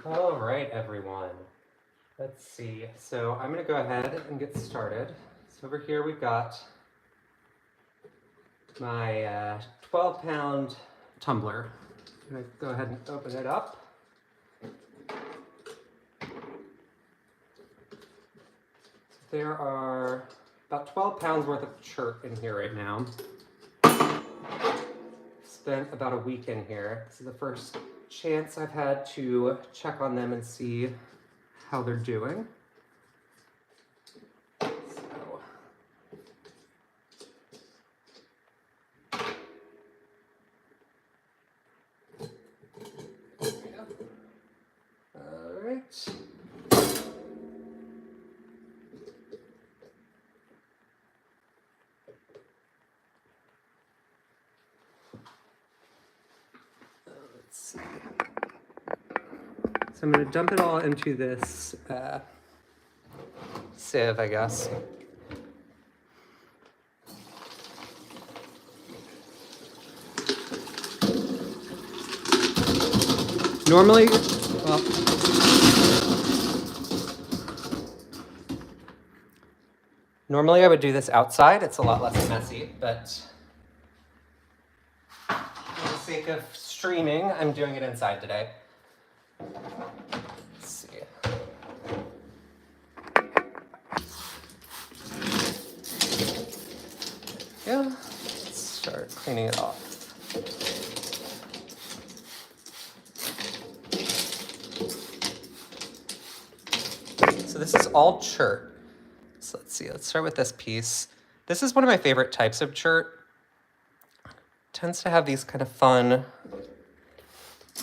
All right, everyone. Let's see. So I'm going to go ahead and get started. So over here we've got my 12-pound tumbler. I'm going to go ahead and open it up. There are about 12 pounds worth of chert in here right now. Spent about a week in here. This is the first chance I've had to check on them and see how they're doing. So, there we go. All right. Let's see. So I'm going to dump it all into this sieve, I guess. Normally, well, normally I would do this outside. It's a lot less messy, but for the sake of streaming, I'm doing it inside today. Let's see. Yeah, let's start cleaning it off. So this is all chert. So let's see, let's start with this piece. This is one of my favorite types of chert. It tends to have these kind of fun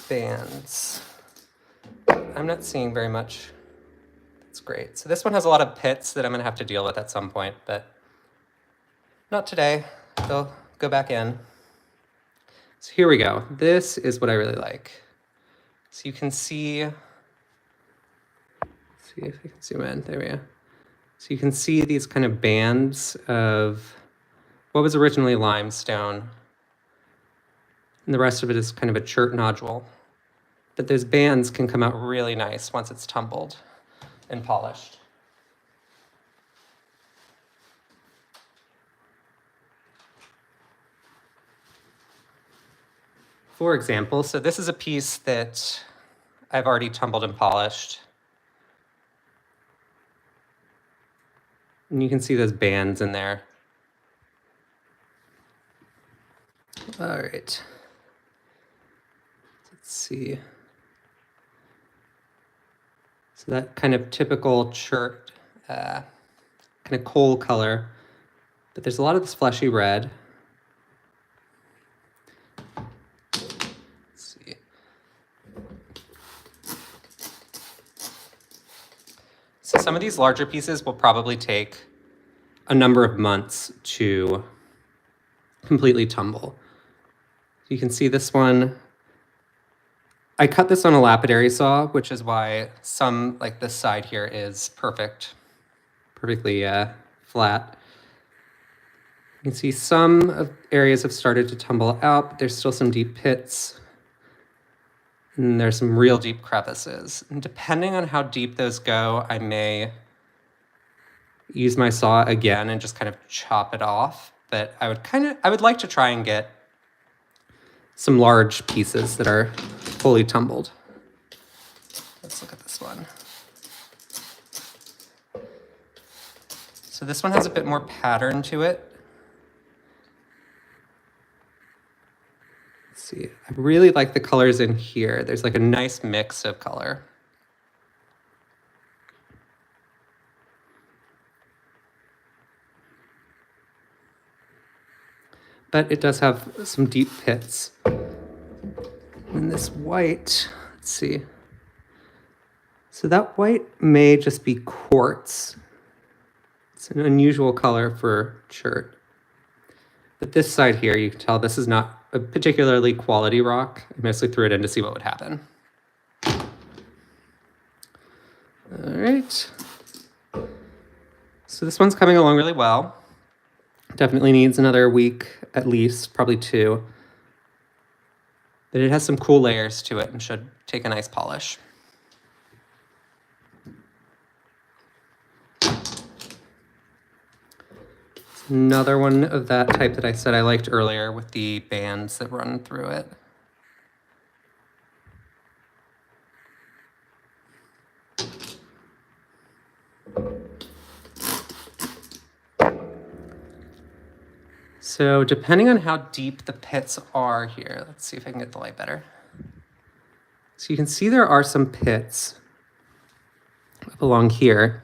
bands. I'm not seeing very much. That's great. So this one has a lot of pits that I'm gonna have to deal with at some point, but not today. They'll go back in. So here we go. This is what I really like. So you can see, let's see if I can zoom in, there we go. So you can see these kind of bands of what was originally limestone. And the rest of it is kind of a chert nodule. But those bands can come out really nice once it's tumbled and polished. For example, so this is a piece that I've already tumbled and polished. And you can see those bands in there. All right. Let's see. So that kind of typical chert, kind of coal color, but there's a lot of this fleshy red. Let's see. So some of these larger pieces will probably take a number of months to completely tumble. You can see this one. I cut this on a lapidary saw, which is why some, like this side here, is perfectly flat. You can see some areas have started to tumble out, but there's still some deep pits. And there's some real deep crevices. And depending on how deep those go, I may use my saw again and just kind of chop it off. But I would like to try and get some large pieces that are fully tumbled. Let's look at this one. So this one has a bit more pattern to it. Let's see, I really like the colors in here. There's like a nice mix of color. But it does have some deep pits. And this white, let's see. So that white may just be quartz. It's an unusual color for chert. But this side here, you can tell this is not a particularly quality rock. I mostly threw it in to see what would happen. All right. So this one's coming along really well. Definitely needs another week at least, probably 2. But it has some cool layers to it and should take a nice polish. Another one of that type that I said I liked earlier with the bands that run through it. So depending on how deep the pits are here, let's see if I can get the light better. So you can see there are some pits up along here.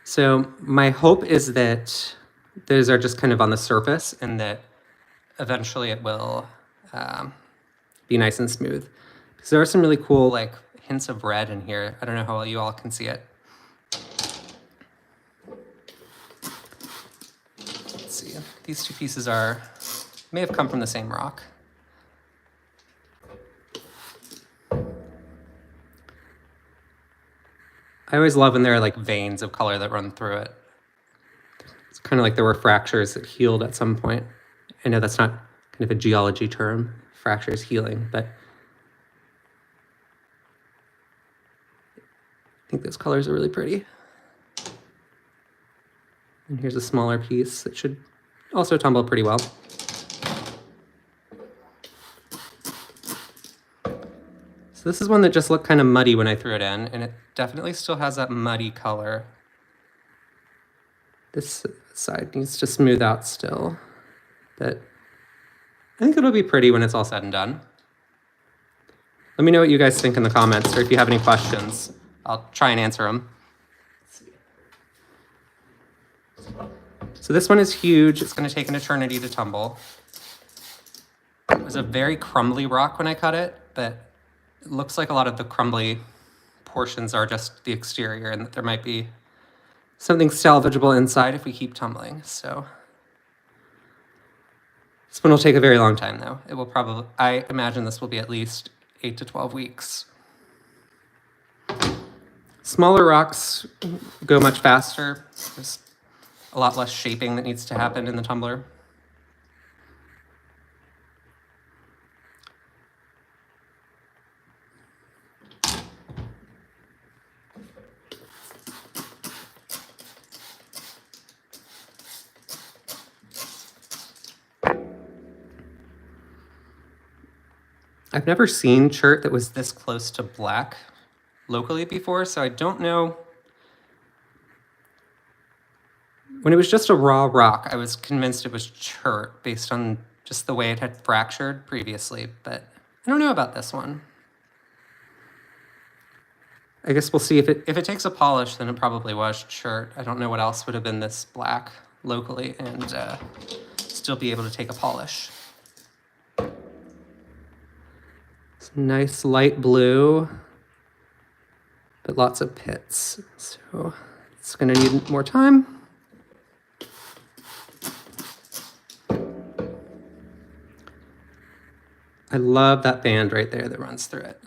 So my hope is that those are just kind of on the surface and that eventually it will be nice and smooth. Because there are some really cool like hints of red in here. I don't know how well you all can see it. Let's see, these two pieces may have come from the same rock. I always love when there are like veins of color that run through it. It's kind of like there were fractures that healed at some point. I know that's not kind of a geology term, fractures healing, but I think those colors are really pretty. And here's a smaller piece that should also tumble pretty well. So this is one that just looked kind of muddy when I threw it in, and it definitely still has that muddy color. This side needs to smooth out still, but I think it'll be pretty when it's all said and done. Let me know what you guys think in the comments, or if you have any questions, I'll try and answer them. So this one is huge. It's going to take an eternity to tumble. It was a very crumbly rock when I cut it, but it looks like a lot of the crumbly portions are just the exterior and that there might be something salvageable inside if we keep tumbling. So this one will take a very long time though. It will probably, I imagine this will be at least 8 to 12 weeks. Smaller rocks go much faster. There's a lot less shaping that needs to happen in the tumbler. I've never seen chert that was this close to black locally before, so I don't know. When it was just a raw rock, I was convinced it was chert based on just the way it had fractured previously, but I don't know about this one. I guess we'll see if it takes a polish, then it probably was chert. I don't know what else would have been this black locally and still be able to take a polish. Nice light blue, but lots of pits. So it's going to need more time. I love that band right there that runs through it.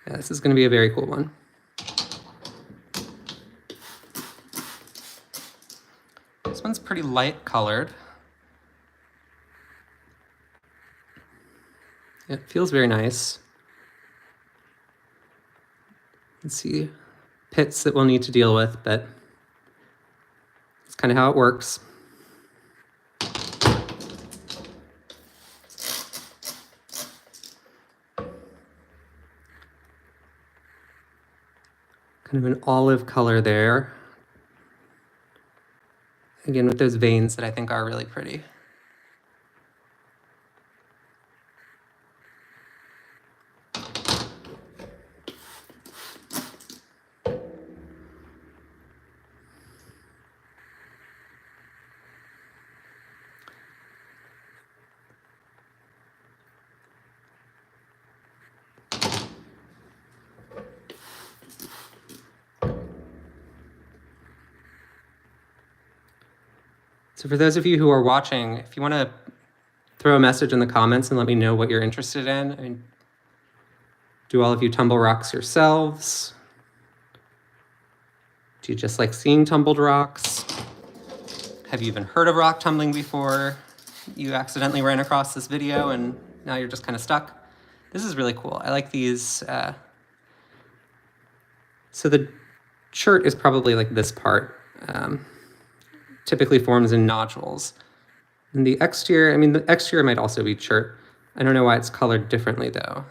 Yeah, this is going to be a very cool one. This one's pretty light colored. It feels very nice. You can see pits that we'll need to deal with, but it's kind of how it works. Kind of an olive color there. Again, with those veins that I think are really pretty. So for those of you who are watching, if you want to throw a message in the comments and let me know what you're interested in. I mean, do all of you tumble rocks yourselves? Do you just like seeing tumbled rocks? Have you even heard of rock tumbling before? You accidentally ran across this video and now you're just kind of stuck. This is really cool. I like these. So the chert is probably like this part. Typically forms in nodules. And the exterior, I mean, the exterior might also be chert. I don't know why it's colored differently though.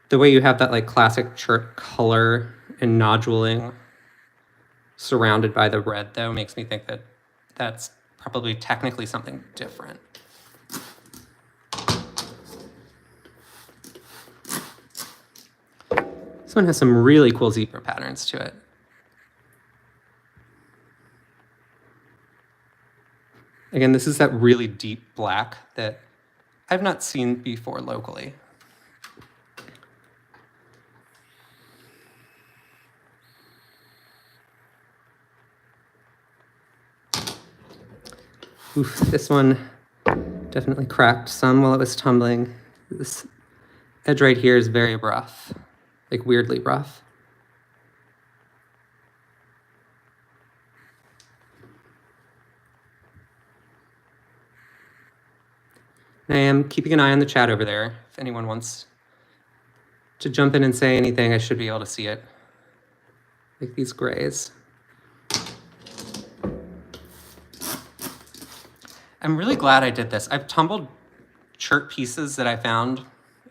The way you have that like classic chert color and noduling surrounded by the red though makes me think that that's probably technically something different. This one has some really cool zebra patterns to it. Again, this is that really deep black that I've not seen before locally. Oof, this one definitely cracked some while it was tumbling. This edge right here is very rough, like weirdly rough. I am keeping an eye on the chat over there. If anyone wants to jump in and say anything, I should be able to see it. Like these grays. I'm really glad I did this. I've tumbled chert pieces that I found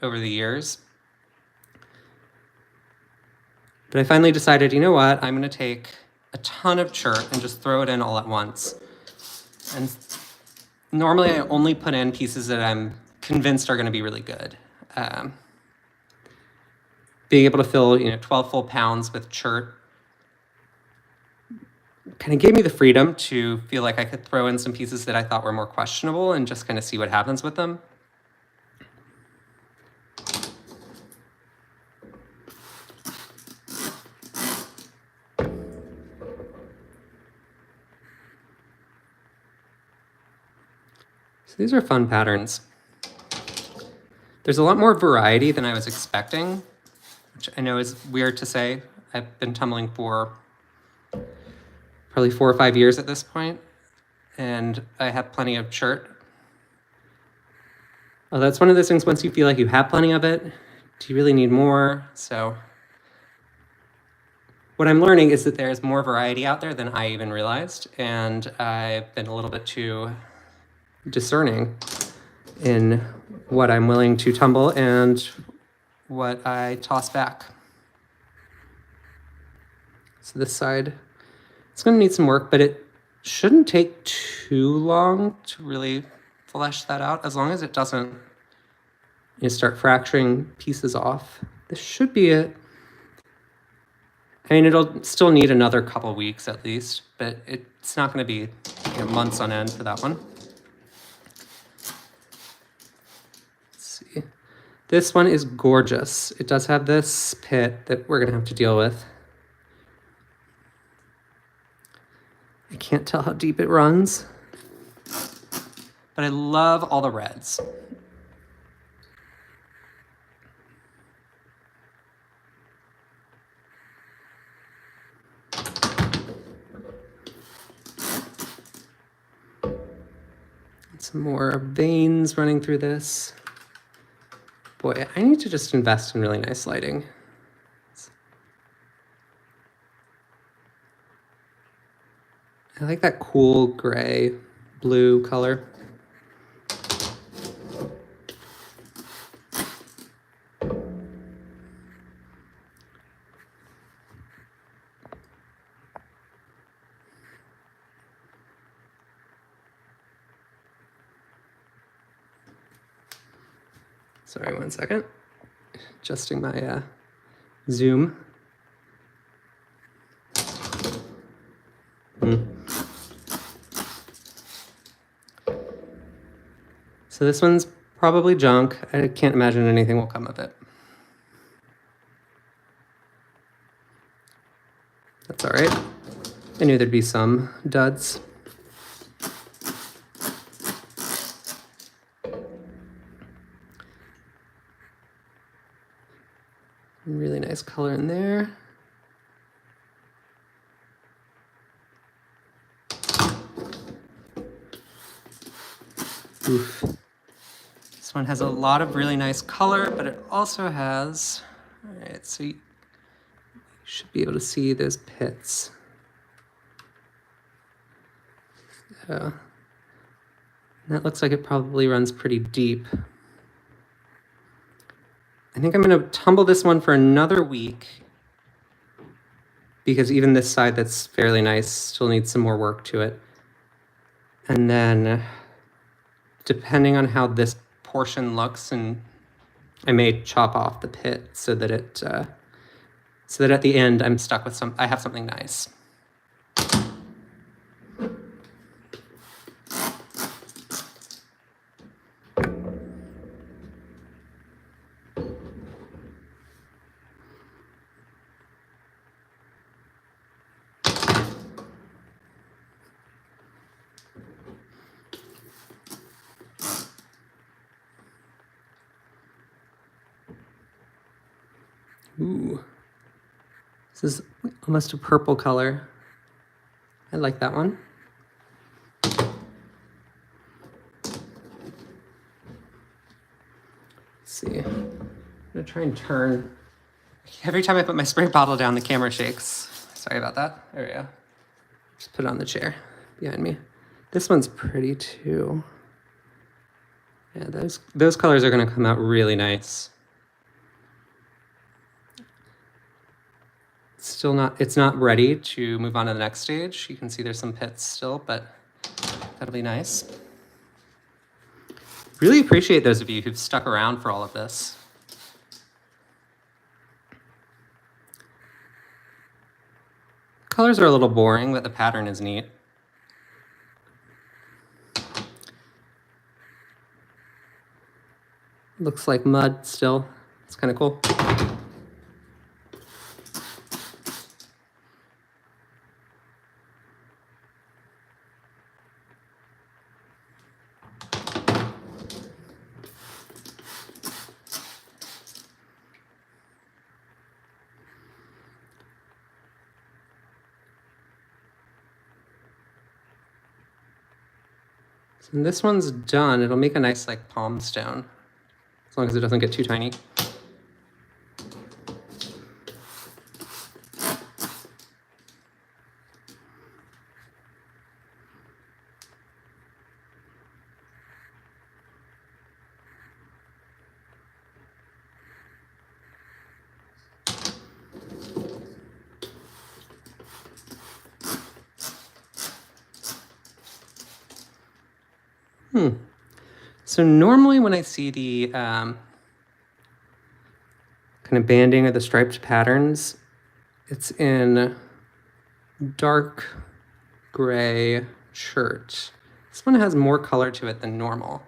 over the years. But I finally decided, you know what? I'm going to take a ton of chert and just throw it in all at once. And normally I only put in pieces that I'm convinced are going to be really good. Being able to fill 12 full pounds with chert kind of gave me the freedom to feel like I could throw in some pieces that I thought were more questionable and just kind of see what happens with them. So these are fun patterns. There's a lot more variety than I was expecting, which I know is weird to say. I've been tumbling for probably 4 or 5 years at this point, and I have plenty of chert. Oh, that's one of those things, once you feel like you have plenty of it, do you really need more? So what I'm learning is that there's more variety out there than I even realized, and I've been a little bit too discerning in what I'm willing to tumble and what I toss back. So this side, it's going to need some work, but it shouldn't take too long to really flesh that out, as long as it doesn't start fracturing pieces off. This should be it. I mean, it'll still need another couple weeks at least, but it's not going to be months on end for that one. Let's see. This one is gorgeous. It does have this pit that we're going to have to deal with. I can't tell how deep it runs, but I love all the reds. Some more veins running through this. Boy, I need to just invest in really nice lighting. I like that cool gray, blue color. Sorry, 1 second. Adjusting my zoom. So this one's probably junk. I can't imagine anything will come of it. That's all right. I knew there'd be some duds. Really nice color in there. Oof. This one has a lot of really nice color, but it also has, all right, so you should be able to see those pits. So that looks like it probably runs pretty deep. I think I'm going to tumble this one for another week because even this side that's fairly nice still needs some more work to it. And then depending on how this portion looks, and I may chop off the pit so that it so that at the end I'm stuck with I have something nice. Ooh, this is almost a purple color. I like that one. Let's see, I'm gonna try and turn. Every time I put my spray bottle down, the camera shakes. Sorry about that. There we go. Just put it on the chair behind me. This one's pretty too. Yeah, those colors are gonna come out really nice. It's not ready to move on to the next stage. You can see there's some pits still, but that'll be nice. Really appreciate those of you who've stuck around for all of this. Colors are a little boring, but the pattern is neat. Looks like mud still. It's kind of cool. So when this one's done, it'll make a nice like palm stone, as long as it doesn't get too tiny. So normally when I see the kind of banding of the striped patterns, it's in dark gray Chert. This one has more color to it than normal.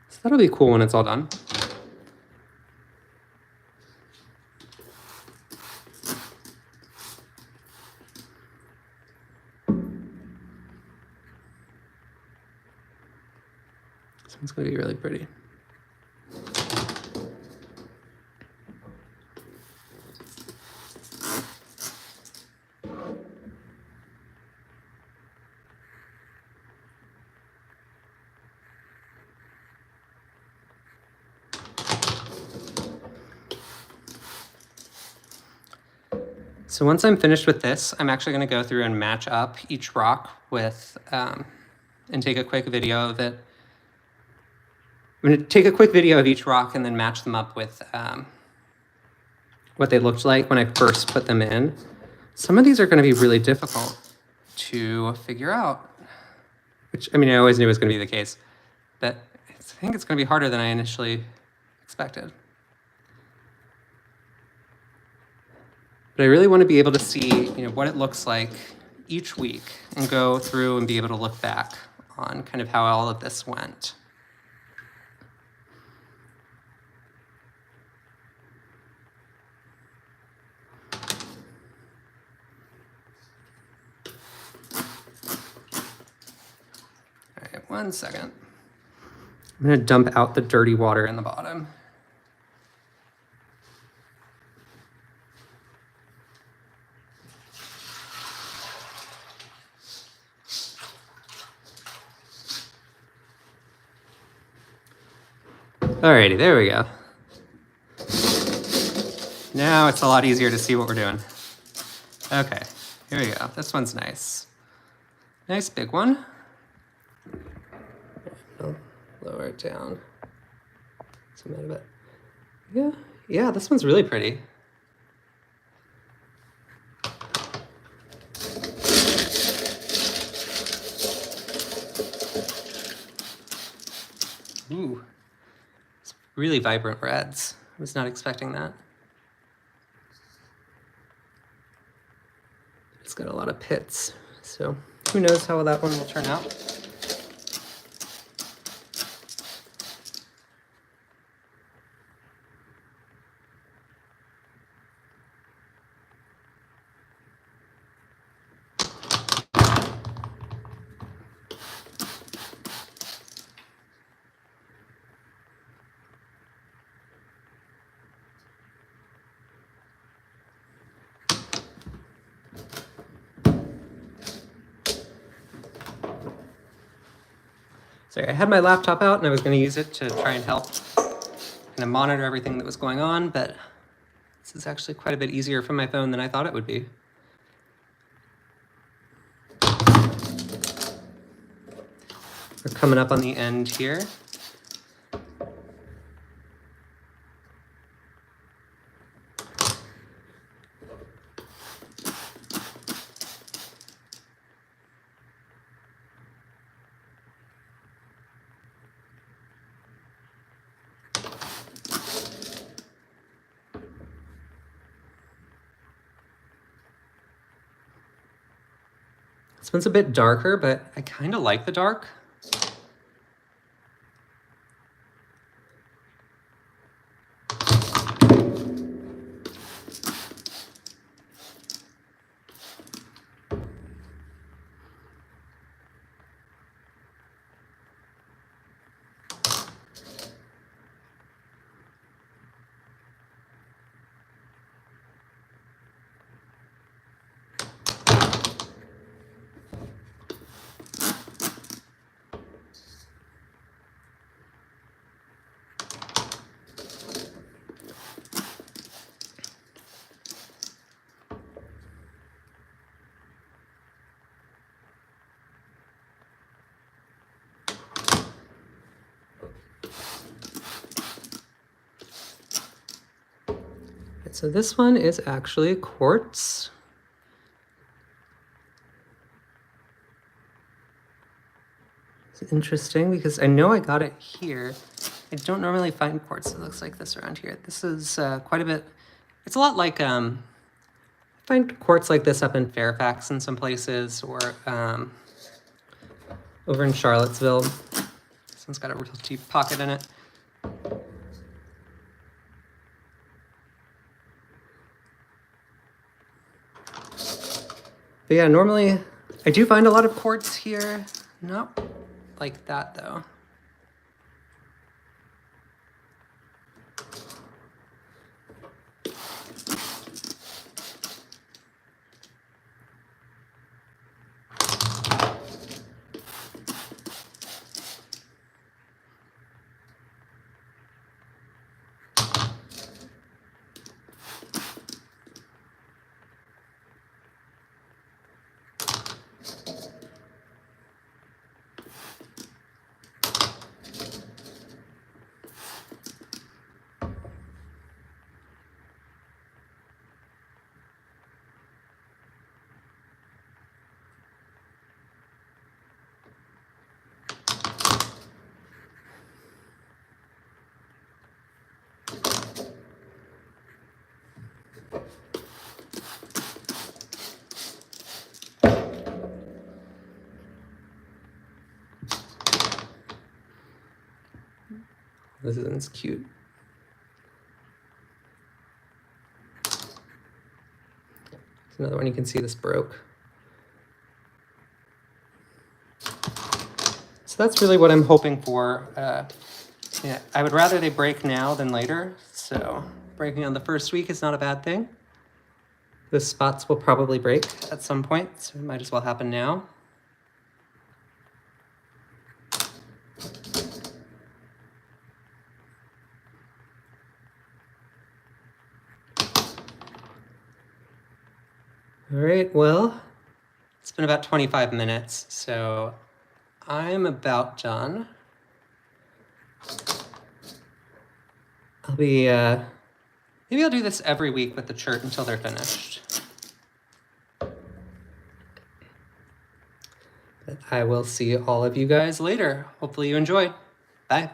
So that'll be cool when it's all done. It's going to be really pretty. So once I'm finished with this, I'm actually going to go through and match up each rock with, and take a quick video of it. I'm going to take a quick video of each rock and then match them up with what they looked like when I first put them in. Some of these are going to be really difficult to figure out, which, I mean, I always knew was going to be the case, but I think it's going to be harder than I initially expected. But I really want to be able to see, what it looks like each week and go through and be able to look back on kind of how all of this went. All right, 1 second. I'm going to dump out the dirty water in the bottom. Alrighty, there we go. Now it's a lot easier to see what we're doing. Okay, here we go. This one's nice. Nice big one. I'll lower it down. Zoom out a bit. Yeah, this one's really pretty. Ooh, it's really vibrant reds. I was not expecting that. It's got a lot of pits, so who knows how that one will turn out. Sorry, I had my laptop out and I was going to use it to try and help kind of monitor everything that was going on, but this is actually quite a bit easier from my phone than I thought it would be. We're coming up on the end here. This one's a bit darker, but I kind of like the dark. So this one is actually quartz. It's interesting because I know I got it here. I don't normally find quartz that looks like this around here. This is quite a bit, it's a lot like, I find quartz like this up in Fairfax in some places, or over in Charlottesville. This one's got a real deep pocket in it. But yeah, normally I do find a lot of quartz here. Not like that though. This one's cute. There's another one, you can see this broke. So that's really what I'm hoping for. Yeah, I would rather they break now than later. So breaking on the first week is not a bad thing. The spots will probably break at some point, so it might as well happen now. All right, well, it's been about 25 minutes, so I'm about done. I'll be, maybe I'll do this every week with the Chert until they're finished. But I will see all of you guys later. Hopefully you enjoyed. Bye.